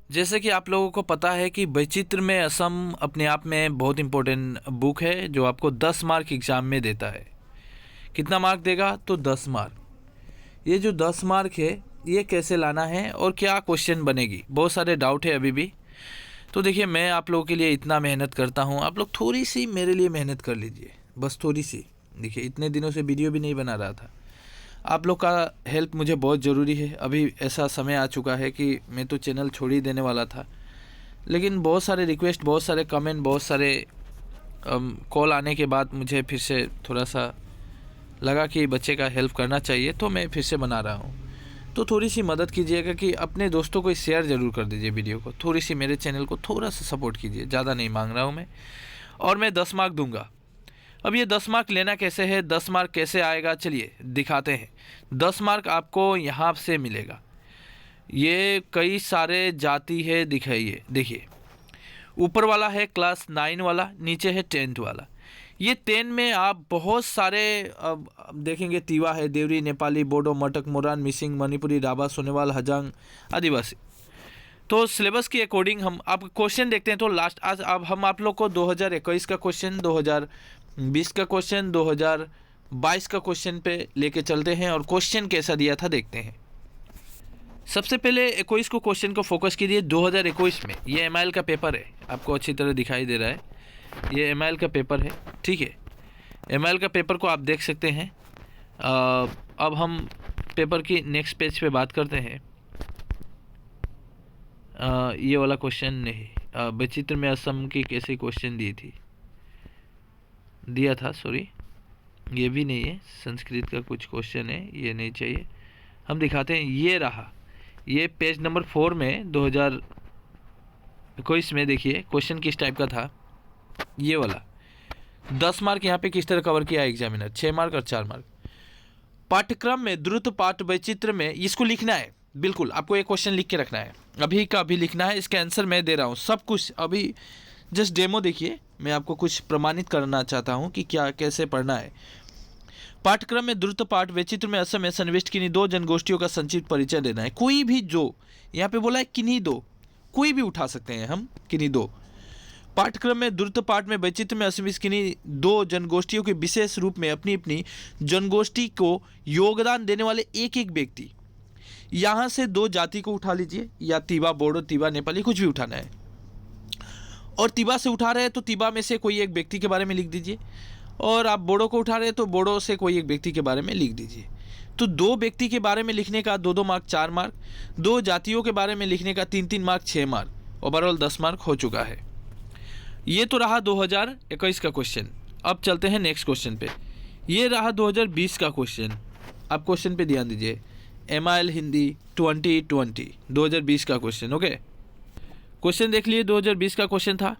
जैसे कि आप लोगों को पता है कि वैचित्र में असम अपने आप में बहुत इम्पोर्टेंट बुक है जो आपको 10 मार्क एग्ज़ाम में देता है। कितना मार्क देगा? तो 10 मार्क। ये जो 10 मार्क है ये कैसे लाना है और क्या क्वेश्चन बनेगी, बहुत सारे डाउट है अभी भी। तो देखिए, मैं आप लोगों के लिए इतना मेहनत करता हूँ, आप लोग थोड़ी सी मेरे लिए मेहनत कर लीजिए, बस थोड़ी सी। देखिए, इतने दिनों से वीडियो भी नहीं बना रहा था, आप लोग का हेल्प मुझे बहुत ज़रूरी है। अभी ऐसा समय आ चुका है कि मैं तो चैनल छोड़ ही देने वाला था, लेकिन बहुत सारे रिक्वेस्ट, बहुत सारे कमेंट, बहुत सारे कॉल आने के बाद मुझे फिर से थोड़ा सा लगा कि बच्चे का हेल्प करना चाहिए, तो मैं फिर से बना रहा हूँ। तो थोड़ी सी मदद कीजिएगा कि अपने दोस्तों को शेयर ज़रूर कर दीजिए वीडियो को, थोड़ी सी मेरे चैनल को थोड़ा सा सपोर्ट कीजिए, ज़्यादा नहीं मांग रहा हूँ मैं। और मैं 10 मार्क दूंगा। अब ये 10 मार्क लेना कैसे है, 10 मार्क कैसे आएगा, चलिए दिखाते हैं। 10 मार्क आपको यहाँ से मिलेगा। ये कई सारे जाति है, दिखाइए, देखिए ऊपर वाला है क्लास 9 वाला, नीचे है 10th वाला। ये 10 में आप बहुत सारे अब देखेंगे, तिवा है, देवरी, नेपाली, बोडो, मटक, मोरान, मिसिंग, मणिपुरी, राभा, सोनेवाल, हजांग, आदिवासी। तो सिलेबस के अकॉर्डिंग हम आप क्वेश्चन देखते हैं। तो लास्ट आज अब हम आप लोग को 2021 का क्वेश्चन, 2020 का क्वेश्चन, 2022 का क्वेश्चन पे लेके चलते हैं और क्वेश्चन कैसा दिया था देखते हैं। सबसे पहले 21 को क्वेश्चन को फोकस कीजिए। 2021 में ये एमआईएल का पेपर है, आपको अच्छी तरह दिखाई दे रहा है, ये एमआईएल का पेपर है, ठीक है। एमआईएल का पेपर को आप देख सकते हैं। अब हम पेपर की नेक्स्ट पेज पे बात करते हैं। ये वाला क्वेश्चन नहीं, वैचित्र में असम की कैसी क्वेश्चन दिया था, सॉरी, ये भी नहीं है, संस्कृत का कुछ क्वेश्चन है, ये नहीं चाहिए, हम दिखाते हैं। ये रहा, ये पेज नंबर 4 में 2021 में देखिए क्वेश्चन किस टाइप का था, ये वाला। 10 मार्क यहाँ पे किस तरह कवर किया एग्जामिनर, 6 मार्क और 4 मार्क। पाठ्यक्रम में द्रुत पाठ वैचित्र में, इसको लिखना है, बिल्कुल आपको एक क्वेश्चन लिख के रखना है, अभी का अभी लिखना है। इसका आंसर मैं दे रहा हूँ, सब कुछ अभी जस्ट डेमो देखिए, मैं आपको कुछ प्रमाणित करना चाहता हूँ कि क्या कैसे पढ़ना है। पाठ्यक्रम में द्रुत पाठ वैचित्र में असम में सन्निविष्ट किन्हीं 2 जनगोष्ठियों का संक्षिप्त परिचय देना है। कोई भी, जो यहाँ पे बोला है किन्हीं 2, कोई भी उठा सकते हैं हम, किन्हीं 2। पाठ्यक्रम में द्रुत पाठ में वैचित्र में असमिस किन्हीं 2 जनगोष्ठियों के विशेष रूप में अपनी अपनी जनगोष्ठी को योगदान देने वाले एक एक व्यक्ति। यहाँ से 2 जाति को उठा लीजिए, या तिवा, बोडो, तिवा, नेपाली, कुछ भी उठाना है। और तिवा से उठा रहे हैं तो तिवा में से कोई एक व्यक्ति के बारे में लिख दीजिए, और आप बोडो को उठा रहे हैं तो बोडो से कोई एक व्यक्ति के बारे में लिख दीजिए। तो 2 व्यक्ति के बारे में लिखने का 2-2 मार्क, 4 मार्क। 2 जातियों के बारे में लिखने का 3-3 मार्क, 6 मार्क। ओवरऑल 10 मार्क हो चुका है। ये तो रहा 2021 का क्वेश्चन। अब चलते हैं नेक्स्ट क्वेश्चन पे। ये रहा 2020 का क्वेश्चन। आप क्वेश्चन पे ध्यान दीजिए, एमआईएल हिंदी 2020 2020 का क्वेश्चन, ओके। क्वेश्चन देख लिए, 2020 का क्वेश्चन था।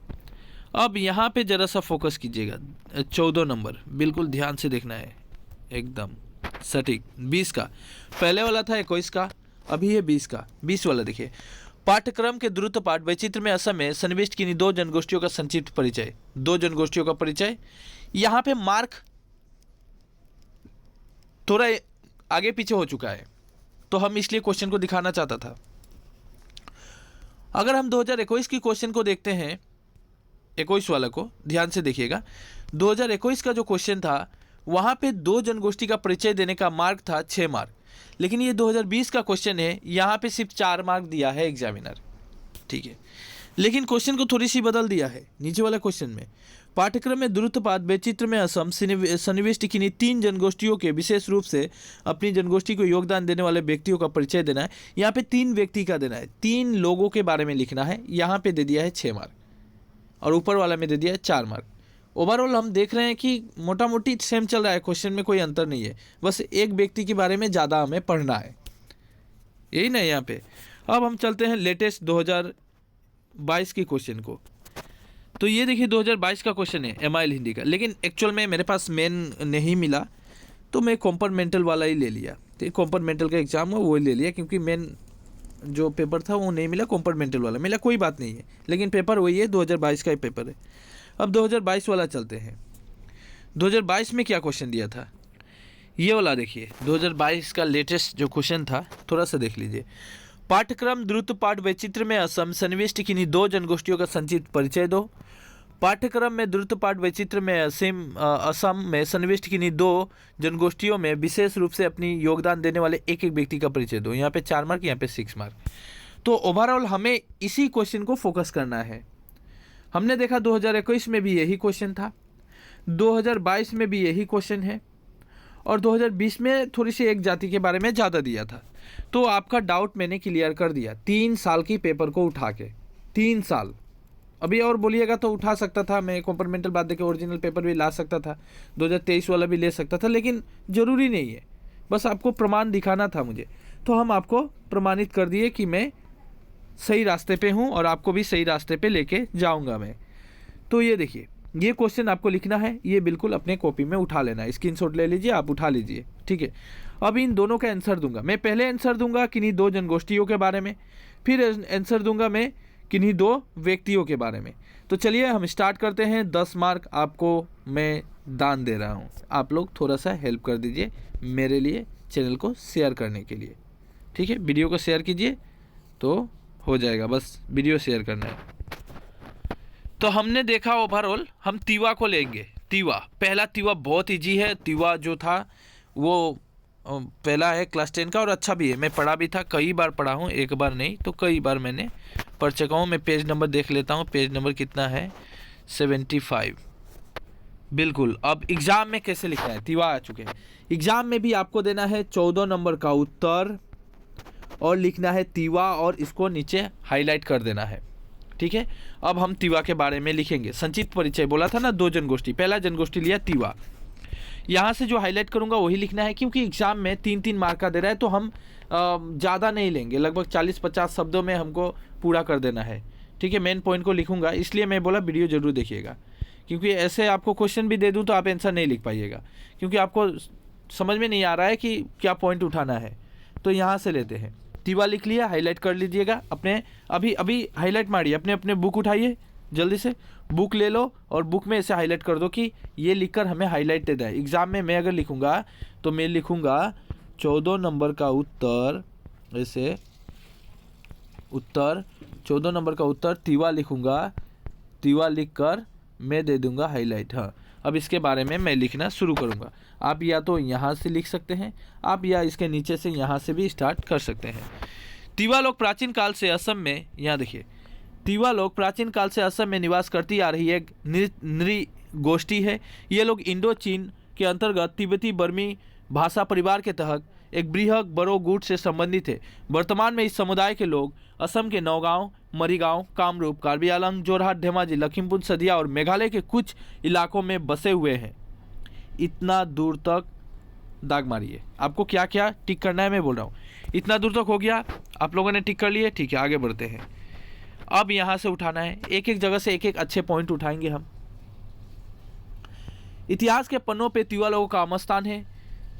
अब यहाँ पे ज़रा सा फोकस कीजिएगा, 14 नंबर, बिल्कुल ध्यान से देखना है, एकदम सटीक। 20 का पहले वाला था 21 का, अभी ये 20 का। 20 वाला देखिए, पाठ्यक्रम के द्रुत पाठ वैचित्र में असम में सन्निविष्ट किन्हीं 2 जनगोष्ठियों का संक्षिप्त परिचय। 2 जनगोष्ठियों का परिचय। यहाँ पे मार्क थोड़ा आगे पीछे हो चुका है, तो हम इसलिए क्वेश्चन को दिखाना चाहता था। अगर हम 2021 की क्वेश्चन को देखते हैं, 21 वाला को ध्यान से देखिएगा। 2021 का जो क्वेश्चन था, वहाँ पे 2 जनगोष्ठी का परिचय देने का मार्क था 6 मार्क, लेकिन ये 2020 का क्वेश्चन है, यहाँ पे सिर्फ 4 मार्क दिया है एग्जामिनर, ठीक है। लेकिन क्वेश्चन को थोड़ी सी बदल दिया है नीचे वाला क्वेश्चन में। पाठ्यक्रम में द्रुतपात वैचित्र में असम सन्निविष्ट किन्हीं 3 जनगोष्ठियों के विशेष रूप से अपनी जनगोष्ठी को योगदान देने वाले व्यक्तियों का परिचय देना है। यहाँ पे 3 व्यक्ति का देना है, 3 लोगों के बारे में लिखना है। यहाँ पे दे दिया है 6 मार्क और ऊपर वाला में दे दिया है 4 मार्क। ओवरऑल हम देख रहे हैं कि मोटा मोटी सेम चल रहा है, क्वेश्चन में कोई अंतर नहीं है, बस एक व्यक्ति के बारे में ज़्यादा हमें पढ़ना है, यही ना यहाँ पे। अब हम चलते हैं लेटेस्ट 2022 के क्वेश्चन को। तो ये देखिए 2022 का क्वेश्चन है एमआईएल हिंदी का, लेकिन एक्चुअल में मेरे पास मेन नहीं मिला तो मैं कॉम्पार्टमेंटल वाला ही ले लिया। तो कॉम्पार्टमेंटल का एग्जाम है वो ले लिया, क्योंकि मेन जो पेपर था वो नहीं मिला, कॉम्पार्टमेंटल वाला मिला, कोई बात नहीं है, लेकिन पेपर वही है, 2022 का ही पेपर है। अब 2022 वाला चलते हैं। 2022 में क्या क्वेश्चन दिया था, ये वाला देखिए। 2022 का लेटेस्ट जो क्वेश्चन था, थोड़ा सा देख लीजिए। पाठ्यक्रम द्रुत पाठ वैचित्र में असम सन्निविष्ट किन्हीं दो जनगोष्ठियों का संक्षिप्त परिचय दो। पाठ्यक्रम में द्रुत पाठ वैचित्र में असम में सन्निविष्ट किन्हीं दो जनगोष्ठियों में विशेष रूप से अपनी योगदान देने वाले एक एक व्यक्ति का परिचय दो। यहाँ पे 4 मार्क, यहाँ पे 6 मार्क। तो ओवरऑल हमें इसी क्वेश्चन को फोकस करना है। हमने देखा 2021 में भी यही क्वेश्चन था, 2022 में भी यही क्वेश्चन है, और 2020 में थोड़ी सी एक जाति के बारे में ज़्यादा दिया था। तो आपका डाउट मैंने क्लियर कर दिया 3 साल की पेपर को उठा के। 3 साल अभी और बोलिएगा तो उठा सकता था मैं, कॉम्प्लीमेंटल बात देके ओरिजिनल पेपर भी ला सकता था, 2023 वाला भी ले सकता था, लेकिन ज़रूरी नहीं है, बस आपको प्रमाण दिखाना था मुझे। तो हम आपको प्रमाणित कर दिए कि मैं सही रास्ते पे हूँ और आपको भी सही रास्ते पे लेके जाऊँगा मैं। तो ये देखिए, ये क्वेश्चन आपको लिखना है, ये बिल्कुल अपने कॉपी में उठा लेना है, स्क्रीनशॉट ले लीजिए, आप उठा लीजिए, ठीक है। अब इन दोनों का आंसर दूंगा मैं। पहले आंसर दूंगा किन्हीं दो जनगोष्ठियों के बारे में, फिर आंसर दूंगा मैं किन्हीं दो व्यक्तियों के बारे में। तो चलिए हम स्टार्ट करते हैं। 10 मार्क आपको मैं दान दे रहा हूँ, आप लोग थोड़ा सा हेल्प कर दीजिए मेरे लिए चैनल को शेयर करने के लिए, ठीक है। वीडियो को शेयर कीजिए तो हो जाएगा, बस वीडियो शेयर करना है। तो हमने देखा ओवरऑल, हम तीवा को लेंगे। तीवा, पहला तीवा बहुत इजी है। तीवा जो था वो पहला है क्लास 10 का और अच्छा भी है, मैं पढ़ा भी था, कई बार पढ़ा हूँ, एक बार नहीं तो कई बार मैंने पढ़ चुका हूँ। मैं पेज नंबर देख लेता हूँ, पेज नंबर कितना है, 75 बिल्कुल। अब एग्ज़ाम में कैसे लिखना है, तीवा आ चुके हैं। एग्ज़ाम में भी आपको देना है 14 नंबर का उत्तर और लिखना है तीवा और इसको नीचे हाईलाइट कर देना है, ठीक है। अब हम तीवा के बारे में लिखेंगे। संक्षिप्त परिचय बोला था ना, 2 जनगोष्ठी, पहला जनगोष्ठी लिया तीवा। यहाँ से जो हाईलाइट करूँगा वही लिखना है, क्योंकि एग्जाम में 3-3 मार्क का दे रहा है, तो हम ज़्यादा नहीं लेंगे, लगभग 40-50 शब्दों में हमको पूरा कर देना है, ठीक है। मेन पॉइंट को लिखूँगा, इसलिए मैं बोला वीडियो जरूर देखिएगा, क्योंकि ऐसे आपको क्वेश्चन भी दे दूँ तो आप आंसर नहीं लिख पाइएगा, क्योंकि आपको समझ में नहीं आ रहा है कि क्या पॉइंट उठाना है। तो यहाँ से लेते हैं, तीवा लिख लिया, हाईलाइट कर लीजिएगा अपने, अभी हाईलाइट मारिए, अपने अपने बुक उठाइए, जल्दी से बुक ले लो और बुक में ऐसे हाईलाइट कर दो कि ये लिखकर हमें हाईलाइट दे दें। एग्ज़ाम में मैं अगर लिखूँगा तो मैं लिखूँगा 14 नंबर का उत्तर, ऐसे उत्तर 14 नंबर का उत्तर तीवा लिखूँगा, तीवा लिखकर मैं दे दूँगा हाईलाइट। हाँ, अब इसके बारे में मैं लिखना शुरू करूँगा। आप या तो यहाँ से लिख सकते हैं, आप या इसके नीचे से यहाँ से भी स्टार्ट कर सकते हैं। तीवा लोग प्राचीन काल से असम में, यहाँ देखिए, तीवा लोग प्राचीन काल से असम में निवास करती आ रही एक नृगोष्ठी है। ये लोग इंडो चीन के अंतर्गत तिब्बती बर्मी भाषा परिवार के तहत एक बृहद बड़ो गुट से संबंधित है। वर्तमान में इस समुदाय के लोग असम के नौगांव, मरीगांव, कामरूप, कार्बी आंगलंग, जोरहाट, धेमाजी, लखीमपुर सदिया और मेघालय के कुछ इलाकों में बसे हुए हैं। इतना दूर तक दाग मारिए, आपको क्या क्या टिक करना है मैं बोल रहा हूँ। इतना दूर तक हो गया, आप लोगों ने टिक कर लिए, ठीक है। आगे बढ़ते हैं। अब यहाँ से उठाना है, एक एक जगह से एक एक अच्छे पॉइंट उठाएंगे हम। इतिहास के पन्नों पे तीवा लोगों का आमस्थान है।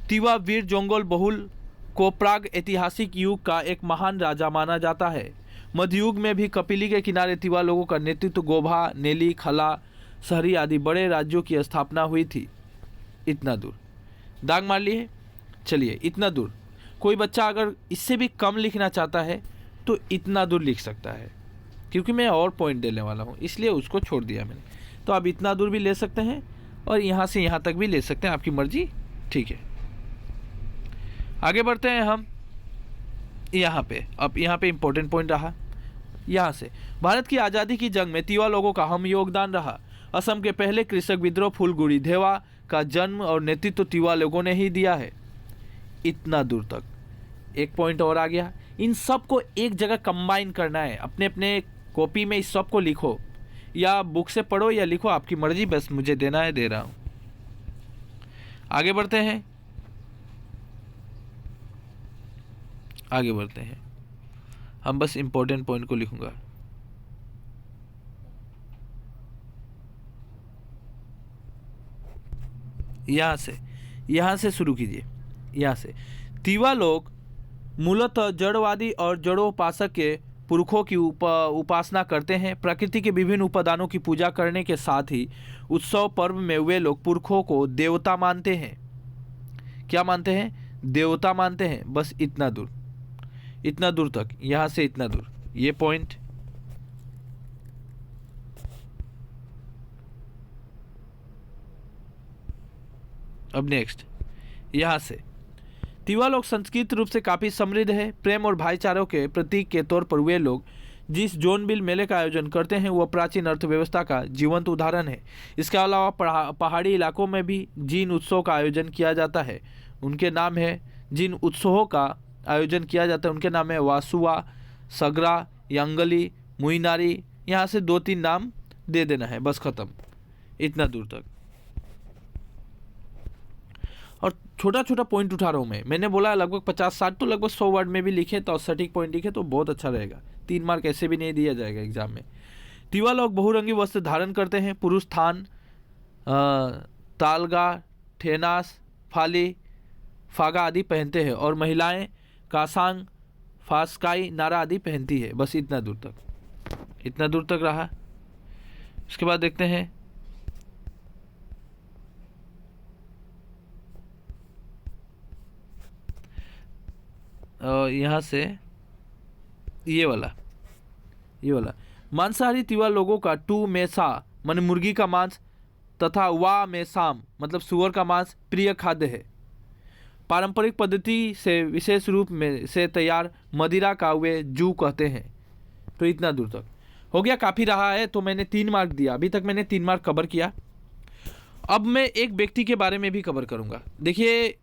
तीवा वीर जोंगल बहुल को प्राग ऐतिहासिक युग का एक महान राजा माना जाता है। मध्ययुग में भी कपिली के किनारे तीवा लोगों का नेतृत्व गोभा, नेली, खला, सहरी आदि बड़े राज्यों की स्थापना हुई थी। इतना दूर दाग मार लिए। चलिए, इतना दूर कोई बच्चा अगर इससे भी कम लिखना चाहता है तो इतना दूर लिख सकता है, क्योंकि मैं और पॉइंट देने वाला हूँ, इसलिए उसको छोड़ दिया मैंने। तो आप इतना दूर भी ले सकते हैं और यहाँ से यहाँ तक भी ले सकते हैं, आपकी मर्जी, ठीक है। आगे बढ़ते हैं हम यहाँ पे। अब यहाँ पे इम्पोर्टेंट पॉइंट रहा, यहाँ से भारत की आज़ादी की जंग में तीवा लोगों का अहम योगदान रहा। असम के पहले कृषक विद्रोह फूलगुड़ी धेवा का जन्म और नेतृत्व तीवा लोगों ने ही दिया है। इतना दूर तक एक पॉइंट और आ गया। इन सब को एक जगह कंबाइन करना है, अपने अपने कॉपी में इस सब को लिखो, या बुक से पढ़ो या लिखो, आपकी मर्जी, बस मुझे देना है, दे रहा हूँ। आगे बढ़ते हैं, आगे बढ़ते हैं। हम बस इंपॉर्टेंट पॉइंट को लिखूंगा। यहाँ से शुरू कीजिए। यहाँ से तीवा लोग मूलतः जड़वादी और जड़ोपासक के पुरखों की उपासना करते हैं। प्रकृति के विभिन्न उपादानों की पूजा करने के साथ ही उत्सव पर्व में वे लोग पुरखों को देवता मानते हैं। क्या मानते हैं? देवता मानते हैं। बस इतना दूर, इतना दूर तक, यहाँ से इतना दूर, ये पॉइंट। अब नेक्स्ट, यहाँ से तिवा लोग सांस्कृतिक रूप से काफ़ी समृद्ध है। प्रेम और भाईचारों के प्रतीक के तौर पर वे लोग जिस जोनबिल मेले का आयोजन करते हैं वह प्राचीन अर्थव्यवस्था का जीवंत उदाहरण है। इसके अलावा पहाड़ी इलाकों में भी जिन उत्सवों का आयोजन किया जाता है उनके नाम है, जिन उत्सवों का आयोजन किया जाता है उनके नाम है वासुआ, सगरा, यांगली, मुइनारी। यहाँ से 2-3 नाम दे देना है, बस ख़त्म, इतना दूर तक। और छोटा छोटा पॉइंट उठा रहा हूँ मैंने बोला लगभग 50-60 तो लगभग 100 वर्ड में भी लिखे तो सटीक पॉइंट लिखे तो बहुत अच्छा रहेगा। 3 मार्क ऐसे भी नहीं दिया जाएगा एग्जाम में। तिवा लोग बहुरंगी वस्त्र धारण करते हैं। पुरुष थान, तालगा, ठेनास, फाली, फागा आदि पहनते हैं और महिलाएं कासांग, फास्काई, नारा आदि पहनती है। बस इतना दूर तक, इतना दूर तक रहा। उसके बाद देखते हैं यहाँ से ये वाला मांसाहारी तिवा लोगों का टू मेसा मन मुर्गी का मांस तथा वा मेसाम मतलब सुअर का मांस प्रिय खाद्य है। पारंपरिक पद्धति से विशेष रूप में से तैयार मदिरा का वे जू कहते हैं। तो इतना दूर तक हो गया, काफ़ी रहा है। तो मैंने 3 मार्क दिया, अभी तक मैंने 3 मार्क कवर किया। अब मैं एक व्यक्ति के बारे में भी कवर करूंगा। देखिए,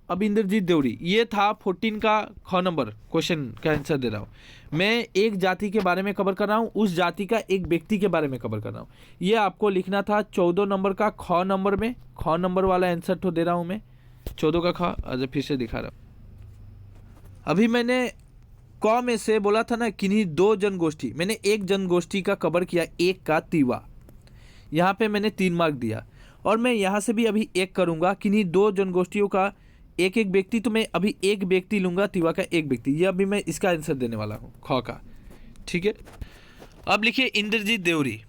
अब इंद्रजीत देवरी, ये था 14 का ख नंबर क्वेश्चन का आंसर दे रहा हूँ। मैं एक जाति के बारे में कवर कर रहा हूँ, उस जाति का एक व्यक्ति के बारे में कवर कर रहा हूँ। ये आपको लिखना था 14 नंबर का ख नंबर में, ख नंबर वाला आंसर तो दे रहा हूँ मैं 14 का ख। अच्छा, फिर से दिखा रहा हूँ। अभी मैंने क में से बोला था ना किन्हीं 2 जनगोष्ठी, मैंने एक जनगोष्ठी का कवर किया, एक का तिवा। यहाँ पे मैंने 3 मार्क दिया और मैं यहाँ से भी अभी एक करूँगा किन्हीं 2 जनगोष्ठियों का एक एक व्यक्ति। तो मैं अभी एक व्यक्ति लूँगा, तिवा का एक व्यक्ति। ये अभी मैं इसका आंसर देने वाला हूँ, ख का। ठीक है, अब लिखिए इंद्रजीत देवरी।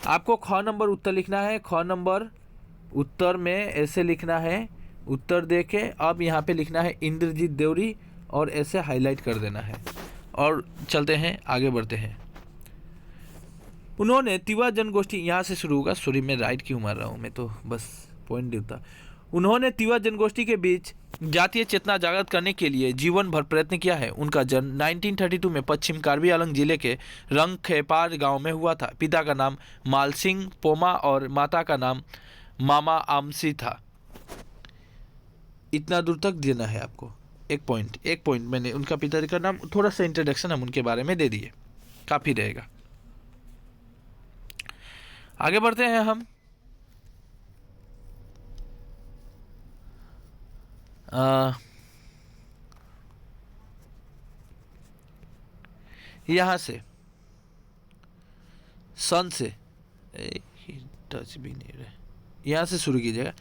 आपको ख नंबर उत्तर लिखना है। ख नंबर उत्तर में ऐसे लिखना है, उत्तर दे के अब यहाँ पे लिखना है इंद्रजीत देवरी और ऐसे हाईलाइट कर देना है। और चलते हैं, आगे बढ़ते हैं। उन्होंने तिवा जनगोष्ठी, यहाँ से शुरू होगा। सॉरी, मैं राइट क्यों मार रहा हूँ, मैं तो बस पॉइंट देता। उन्होंने तिवा जनगोष्ठी के बीच जातीय चेतना जागृत करने के लिए जीवन भर प्रयत्न किया है। उनका जन्म 1932 में पश्चिम कार्बी आंगलों जिले के रंगखेपार गांव में हुआ था। पिता का नाम मालसिंह पोमा और माता का नाम मामा आमसी था। इतना दूर तक देना है आपको। एक पॉइंट मैंने उनका पिता का नाम, थोड़ा सा इंट्रोडक्शन हम उनके बारे में दे दिए, काफ़ी रहेगा। आगे बढ़ते हैं हम। यहाँ से सन से टच भी नहीं रहे, यहाँ से शुरू कीजिएगा।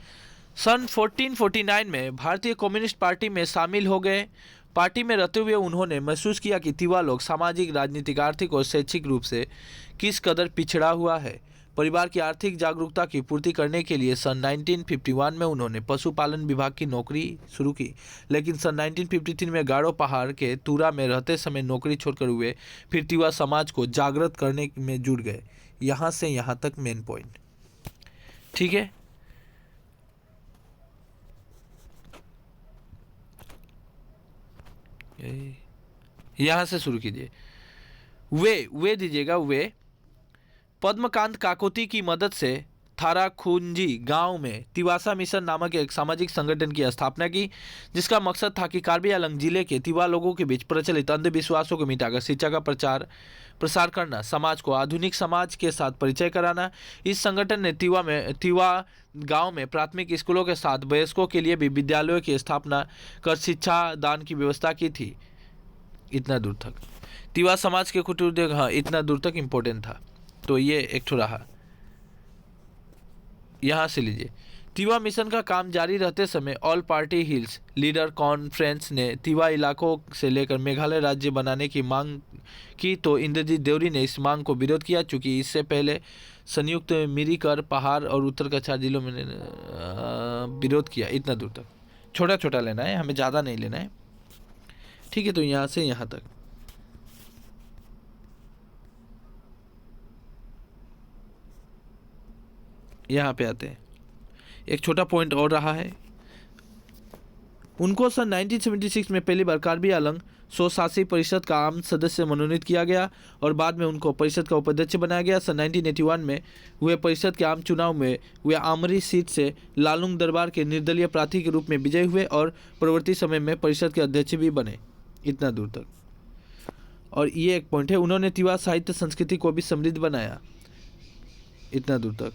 सन 1449 में भारतीय कम्युनिस्ट पार्टी में शामिल हो गए। पार्टी में रहते हुए उन्होंने महसूस किया कि तिवा लोग सामाजिक, राजनीतिक, आर्थिक और शैक्षिक रूप से किस कदर पिछड़ा हुआ है। परिवार की आर्थिक जागरूकता की पूर्ति करने के लिए सन 1951 में उन्होंने पशुपालन विभाग की नौकरी शुरू की, लेकिन सन 1953 में गारो पहाड़ के तुरा में रहते समय नौकरी छोड़कर हुए फिर तिवा समाज को जागृत करने में जुट गए। यहाँ से यहाँ तक मेन पॉइंट। ठीक है, यहाँ से शुरू कीजिए। वे दीजिएगा। वे पद्मकांत काकोती की मदद से थाराखुंजी गांव में तिवासा मिशन नामक एक सामाजिक संगठन की स्थापना की, जिसका मकसद था कि कार्बी आंगलों जिले के तिवा लोगों के बीच प्रचलित अंधविश्वासों को मिटाकर शिक्षा का प्रसार करना, समाज को आधुनिक समाज के साथ परिचय कराना। इस संगठन ने तिवा गांव में प्राथमिक स्कूलों के साथ वयस्कों के लिए भी विद्यालयों की स्थापना कर शिक्षा दान की व्यवस्था की थी। इतना दूर तक तिवा समाज के कुटीर उद्योग, हाँ इतना दूर तक इम्पोर्टेंट था। तो ये एक ठो रहा। यहाँ से लीजिए। तिवा मिशन का काम जारी रहते समय all party hills leader conference ने तिवा इलाकों से लेकर मेघालय राज्य बनाने की मांग की, तो इंद्रजीत देवरी ने इस मांग को विरोध किया, चूँकि इससे पहले संयुक्त मिरीकर पहाड़ और उत्तर कछार जिलों में विरोध किया। इतना दूर तक छोटा छोटा लेना है, हमें ज़्यादा नहीं लेना है। ठीक है, तो यहाँ से यहाँ तक। यहाँ पे आते हैं, एक छोटा पॉइंट और रहा है। उनको सन 1976 में पहली बार कार्बी आंलंग स्वशासी परिषद का आम सदस्य मनोनीत किया गया और बाद में उनको परिषद का उपाध्यक्ष बनाया गया। सन 1981 में हुए परिषद के आम चुनाव में वे आमरी सीट से लालुंग दरबार के निर्दलीय प्रार्थी के रूप में विजयी हुए और परवर्ती समय में परिषद के अध्यक्ष भी बने। इतना दूर तक। और ये एक पॉइंट है, उन्होंने तिवा साहित्य संस्कृति को भी समृद्ध बनाया। इतना दूर तक।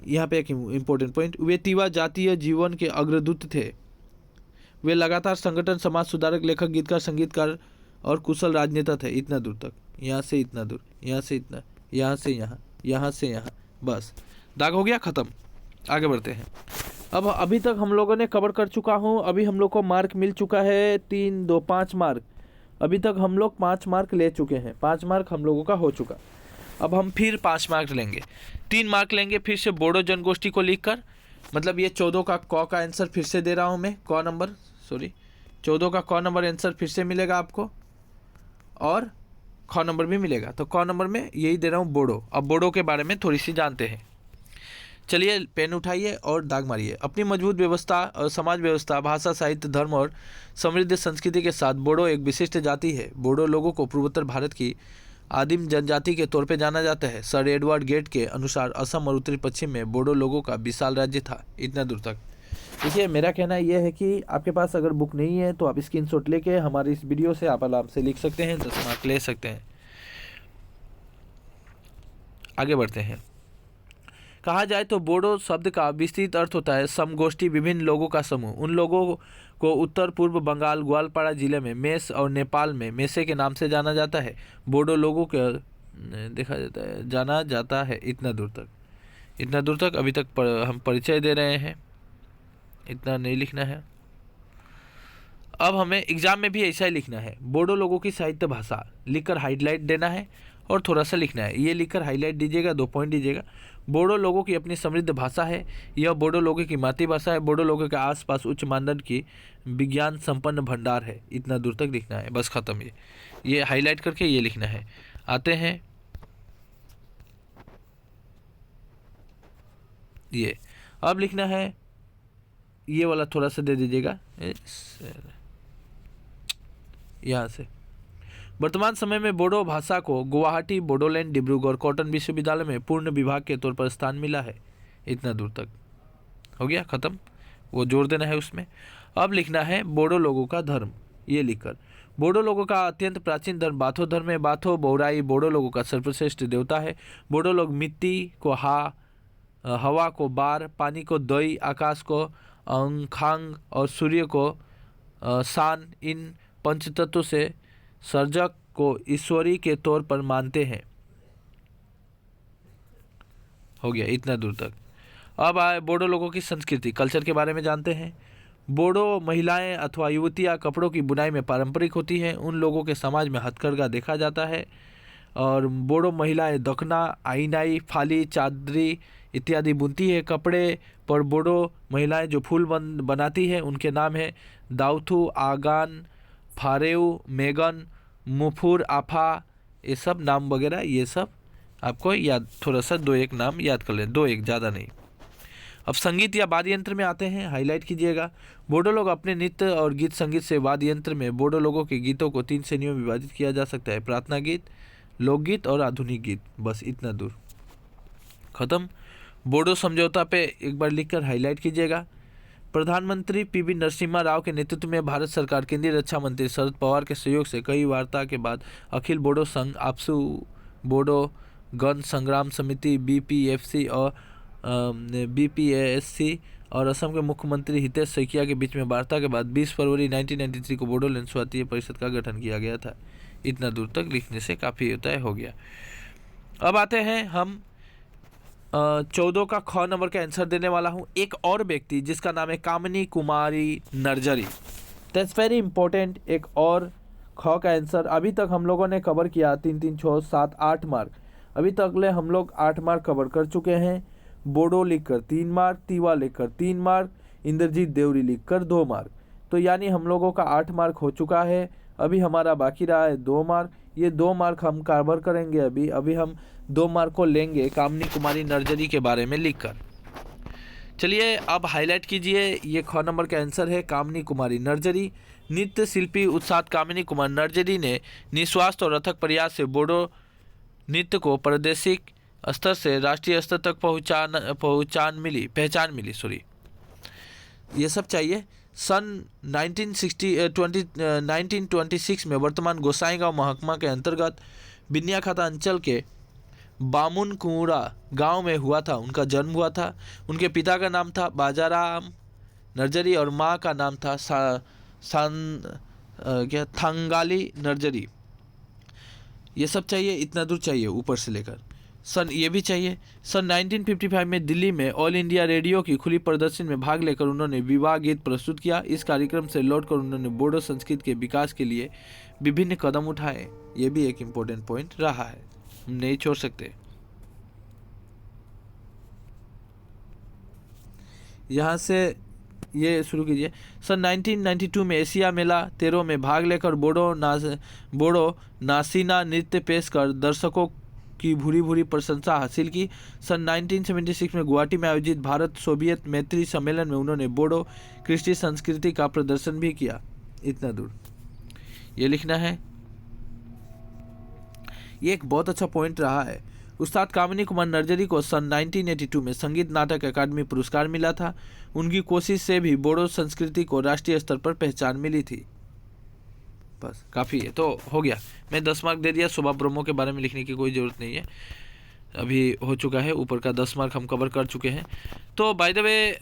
यहाँ पे एक इम्पोर्टेंट पॉइंट, वे तिवा जातीय जीवन के अग्रदूत थे। वे लगातार संगठन, समाज सुधारक, लेखक, गीतकार, संगीतकार और कुशल राजनेता थे। इतना दूर तक। यहाँ से इतना दूर, यहाँ से इतना, यहाँ से यहाँ, यहाँ से यहाँ, बस दाग हो गया, ख़त्म। आगे बढ़ते हैं। अब अभी तक हम लोगों ने कवर कर चुका हूँ। अभी हम लोग को मार्क मिल चुका है 3, 2, 5 मार्क। अभी तक हम लोग 5 मार्क ले चुके हैं। 5 मार्क हम लोगों का हो चुका। अब हम फिर 5 मार्क लेंगे, 3 मार्क लेंगे फिर से बोडो जनगोष्ठी को लिखकर। मतलब ये 14 का क का आंसर फिर से दे रहा हूँ मैं, क नंबर, सॉरी 14 का क नंबर आंसर फिर से मिलेगा आपको और ख नंबर भी मिलेगा। तो क नंबर में यही दे रहा हूँ बोडो। अब बोडो के बारे में थोड़ी सी जानते हैं। चलिए पेन उठाइए और दाग मारिए। अपनी मजबूत व्यवस्था और समाज व्यवस्था, भाषा, साहित्य, धर्म और समृद्ध संस्कृति के साथ बोडो एक विशिष्ट जाति है। बोडो लोगों को पूर्वोत्तर भारत की आदिम जनजाति के तौर पे जाना जाता है। सर एडवर्ड गेट के अनुसार असम और उत्तरी पश्चिम में बोडो लोगों का विशाल राज्य था। इतना दूर तक। देखिए, मेरा कहना यह है कि आपके पास अगर बुक नहीं है तो आप स्क्रीनशॉट लेके हमारे इस वीडियो से आप आराम से लिख सकते हैं, 10 मार्क ले सकते हैं। आगे बढ़ते हैं। कहा जाए तो बोडो शब्द का विस्तृत अर्थ होता है समगोष्ठी, विभिन्न लोगों का समूह। उन लोगों को उत्तर पूर्व बंगाल ग्वालपाड़ा जिले में मेस और नेपाल में मेसे के नाम से जाना जाता है। बोडो लोगों के जाना जाता है। इतना दूर तक। इतना दूर तक। अभी तक हम परिचय दे रहे हैं, इतना नहीं लिखना है। अब हमें एग्जाम में भी ऐसा ही लिखना है। बोडो लोगों की साहित्य भाषा लिखकर हाईलाइट देना है और थोड़ा सा लिखना है। ये लिखकर हाईलाइट दीजिएगा, 2 पॉइंट दीजिएगा। बोडो लोगों की अपनी समृद्ध भाषा है। यह बोडो लोगों की मातृभाषा है। बोडो लोगों के आसपास उच्च मानदंड की विज्ञान संपन्न भंडार है। इतना दूर तक लिखना है, बस ख़त्म। ये हाईलाइट करके ये लिखना है। आते हैं ये, अब लिखना है ये वाला, थोड़ा सा दे दीजिएगा यहाँ से। वर्तमान समय में बोडो भाषा को गुवाहाटी, बोडोलैंड, डिब्रूगढ़ कॉटन विश्वविद्यालय में पूर्ण विभाग के तौर पर स्थान मिला है। इतना दूर तक हो गया, ख़त्म। वो जोड़ देना है उसमें। अब लिखना है बोडो लोगों का धर्म, ये लिखकर। बोडो लोगों का अत्यंत प्राचीन धर्म बाथो धर्म है। बाथो बौराई बोडो लोगों का सर्वश्रेष्ठ देवता है। बोडो लोग मिट्टी को हवा को बार, पानी को दई, आकाश को खांग और सूर्य को सान, इन पंचतत्वों से सर्जक को ईश्वरी के तौर पर मानते हैं। हो गया, इतना दूर तक। अब आए बोडो लोगों की संस्कृति, कल्चर के बारे में जानते हैं। बोडो महिलाएं अथवा युवतियां कपड़ों की बुनाई में पारंपरिक होती हैं। उन लोगों के समाज में हथकरघा देखा जाता है। और बोडो महिलाएं दखना, आईनाई, फाली, चादरी इत्यादि बुनती है। कपड़े पर बोडो महिलाएं जो फूल बनाती हैं उनके नाम है दाउथू, आगान, फारेउ, मेगन, मुफुर, आफा, ये सब नाम वगैरह, ये सब आपको याद, थोड़ा सा 2-1 नाम याद कर लें, 2-1 ज़्यादा नहीं। अब संगीत या वाद्य यंत्र में आते हैं, हाईलाइट कीजिएगा। बोडो लोग अपने नृत्य और गीत संगीत से वाद्य यंत्र में बोडो लोगों के गीतों को 3 श्रेणियों में विभाजित किया जा सकता है: प्रार्थना गीत, लोकगीत और आधुनिक गीत। बस इतना दूर, ख़त्म। बोडो समझौता पे एक बार लिखकर हाईलाइट कीजिएगा। प्रधानमंत्री पीवी नरसिम्हा राव के नेतृत्व में भारत सरकार, केंद्रीय रक्षा मंत्री शरद पवार के सहयोग से कई वार्ता के बाद अखिल बोडो संघ, आपसू बोडो गण संग्राम समिति, BPFC और BPASC और असम के मुख्यमंत्री हितेश सैकिया के बीच में वार्ता के बाद 20 फरवरी 1993 को बोडोलैंड स्वायत्त परिषद का गठन किया गया था। इतना दूर तक लिखने से काफ़ी होता है, हो गया। अब आते हैं हम 14 का ख नंबर का आंसर देने वाला हूँ। एक और व्यक्ति जिसका नाम है कामिनी कुमारी नर्जरी, दैट्स वेरी इंपॉर्टेंट। एक और ख का आंसर अभी तक हम लोगों ने कवर किया 3, 3, 6, 7, 8 मार्क। अभी तक ले हम लोग 8 मार्क कवर कर चुके हैं। बोडो लिखकर 3 मार्क, तिवा लिखकर 3 मार्क, इंद्रजीत देवरी लिखकर 2 मार्क। तो यानी हम लोगों का 8 मार्क हो चुका है। अभी हमारा बाकी रहा है 2 मार्क। ये 2 मार्क हम कवर करेंगे। अभी हम 2 मार्क को लेंगे कामिनी कुमारी नर्जरी के बारे में लिखकर। चलिए अब हाईलाइट कीजिए, ये ख नंबर का आंसर है कामिनी कुमारी नर्जरी। नृत्य शिल्पी उत्साद कामिनी कुमार नर्जरी ने निस्वार्थ और अथक प्रयास से बोडो नृत्य को प्रादेशिक स्तर से राष्ट्रीय स्तर तक पहचान मिली। ये सब चाहिए। सन 1926 में वर्तमान गोसाईगांव महकमा के अंतर्गत बिन्याखाता अंचल के बामुनकुड़ा गांव में हुआ था, उनका जन्म हुआ था। उनके पिता का नाम था बाजाराम नर्जरी और माँ का नाम था थांगाली नर्जरी। ये सब चाहिए, इतना दूर चाहिए ऊपर से लेकर। ये भी चाहिए। सन 1955 में दिल्ली में ऑल इंडिया रेडियो की खुली प्रदर्शनी में भाग लेकर उन्होंने विवाह गीत प्रस्तुत किया। इस कार्यक्रम से लौटकर उन्होंने बोडो संस्कृति के विकास के लिए विभिन्न कदम उठाए। ये भी एक इम्पोर्टेंट पॉइंट रहा है, हम नहीं छोड़ सकते। यहाँ से ये शुरू कीजिए। सन 1992 में एशिया मेला 13 में भाग लेकर बोडो नासीना नृत्य पेश कर दर्शकों की भूरी प्रशंसा हासिल की। सन 1976 में गुवाहाटी में आयोजित भारत सोवियत मैत्री सम्मेलन में उन्होंने बोडो कृष्टि संस्कृति का प्रदर्शन भी किया। इतना दूर ये लिखना है। ये एक बहुत अच्छा पॉइंट रहा है। उस्ताद कामिनी कुमार नर्जरी को सन 1982 में संगीत नाटक अकादमी पुरस्कार मिला था। उनकी कोशिश से भी बोडो संस्कृति को राष्ट्रीय स्तर पर पहचान मिली थी। बस काफ़ी है, तो हो गया। मैं 10 मार्क दे दिया। शोभा ब्रह्मो के बारे में लिखने की कोई ज़रूरत नहीं है, अभी हो चुका है। ऊपर का 10 मार्क हम कवर कर चुके हैं। तो बाय द वे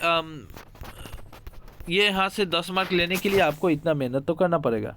ये यहाँ से 10 मार्क लेने के लिए आपको इतना मेहनत तो करना पड़ेगा।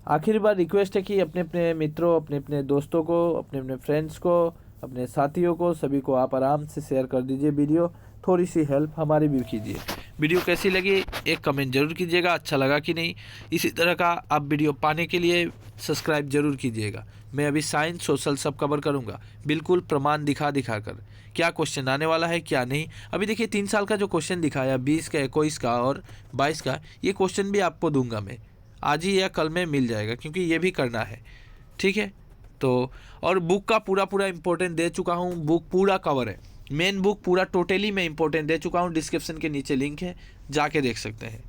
आखिरी बार रिक्वेस्ट है कि अपने अपने मित्रों, अपने अपने दोस्तों को, अपने अपने फ्रेंड्स को, अपने साथियों को, सभी को आप आराम से शेयर कर दीजिए वीडियो। थोड़ी सी हेल्प हमारी भी कीजिए। वीडियो कैसी लगी एक कमेंट जरूर कीजिएगा, अच्छा लगा कि नहीं। इसी तरह का आप वीडियो पाने के लिए सब्सक्राइब जरूर कीजिएगा। मैं अभी साइंस सोशल सब कवर करूँगा, बिल्कुल प्रमाण दिखा कर क्या क्वेश्चन आने वाला है क्या नहीं। अभी देखिए 3 साल का जो क्वेश्चन दिखाया 20 का, 21 का और 22 का, ये क्वेश्चन भी आपको दूंगा मैं। आज ही या कल में मिल जाएगा, क्योंकि ये भी करना है, ठीक है। तो और बुक का पूरा इंपॉर्टेंट दे चुका हूँ। बुक पूरा कवर है, मेन बुक पूरा टोटली मैं इंपॉर्टेंट दे चुका हूँ। डिस्क्रिप्शन के नीचे लिंक है, जाके देख सकते हैं।